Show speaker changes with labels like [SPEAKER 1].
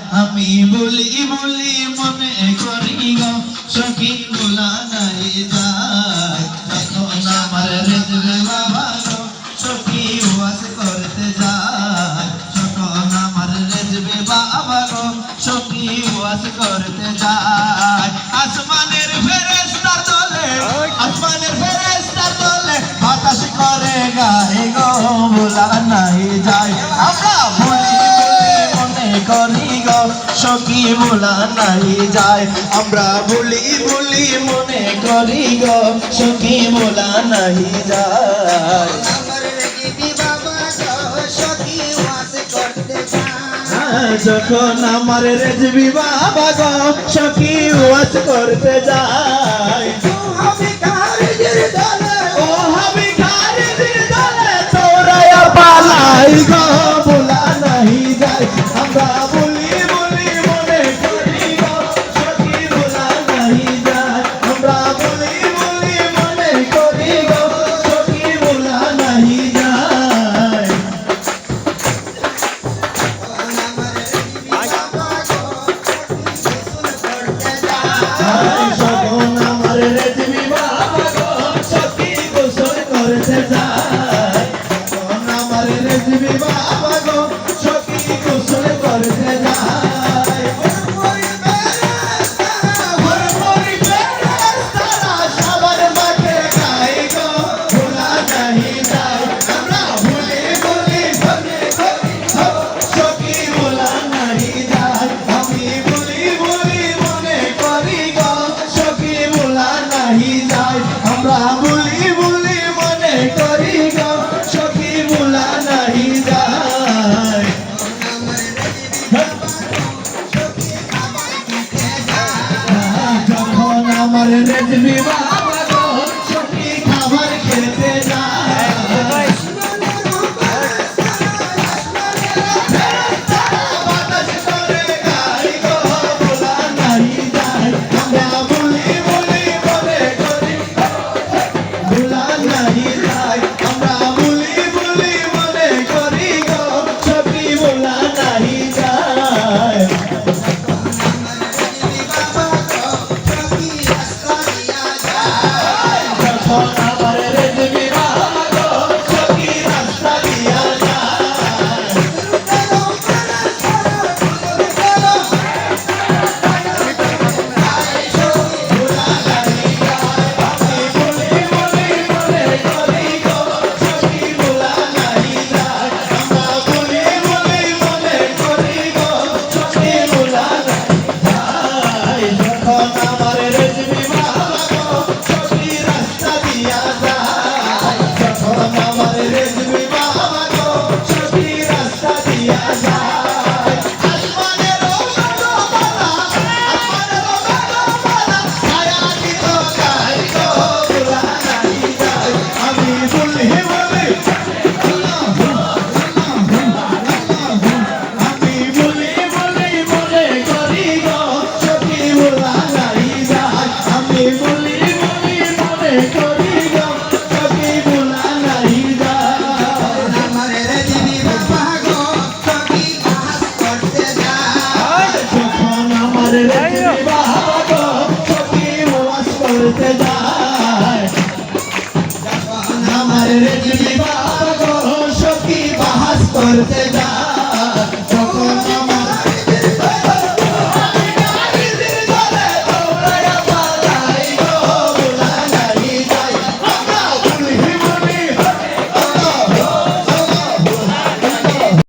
[SPEAKER 1] আমি বলি বলি মনে করি গো সখী ভোলা নাই যায়। যখন আমার রেজবে বাবা গো সখী ওয়াজ করতে যায়। যখন আমার রেজবে বাবা গো সখী ওয়াজ করতে যায়। আসমানের ফেরেশতা দলে, আসমানের ফেরেশতা দলে বাতাস করে গায়ে গো ভোলা নাই যায়। আমরা বলি মনে করি গো সখী ভোলা নাই যায়। আমরা বলি বলি মনে করি গো সখী ভোলা নাই যায়। যখন আমার রেজবি বাবা গো সখী ওয়াজ করতে যায়। পালাই গো ভোলা নাই যায়। আমরা বলি বলি মনে করি গো সখী ভোলা নাই যায়। আমরা বলি বলি মনে করি গো সখী ভোলা নাই যায়। যখন আমার রেজবি বাবা গো সখী গোসল করতে যায়। রেজবি বাবা গো সখী গোসল করতে যায়। সবার মাঠে গাই গো ভোলা নাই যায়। আমরা ভুলি ভুলি মনে করি গো সখী ভোলা নাই যায়। আমি ভুলি ভুলি মনে করি গো সখী ভোলা নাই যায়। আমরা ভুলি ভুলি মনে করি গো সখী ভোলা নাই যায়। যখন আমার রেজবি বাবা গো সখী খাবার খেতে যায়। বাতাস করে গাই গো ভোলা নাই যায়। আমরা বলি বলি মনে করি ভোলা নাই যায়। আমরা বলি বলি মনে করি গো সখী ভোলা নাই যায়। যখন আমার রেজবি বাবা গো সখী রাস্তা দিয়া যায়। ভোলা নাই যায়। আমি বলি বলি মনে করি গো সখী ভোলা নাই যায়। আমরা বলি বলি মনে করি গো সখী ভোলা নাই যায়। যখন আমার রেজবি বাবা গো সখী রাস্তা দিয়া যায়। যখন আমার রেজবি বাবা গো সখী রাস্তা দিয়া যায়। আসমানের মেঘমালা, আসমানের মেঘমালা ছায়া দিত গায়ে গো ভোলা নাই যায়। আমি বলি বলি আমি বলি বলি মনে করি গো সখী ভোলা নাই যায়। আমি বলি বলি মনে করি গো সখী ভোলা নাই যায়। আমার রেজবি বাবা গো সখী ওয়াজ করতে যায়। যখন আমার রেজবি বাবা গো সখী ওয়াজ করতে যায়। যখন আমার রেজবি বাবা গো সখী বাহাস করতে যায়।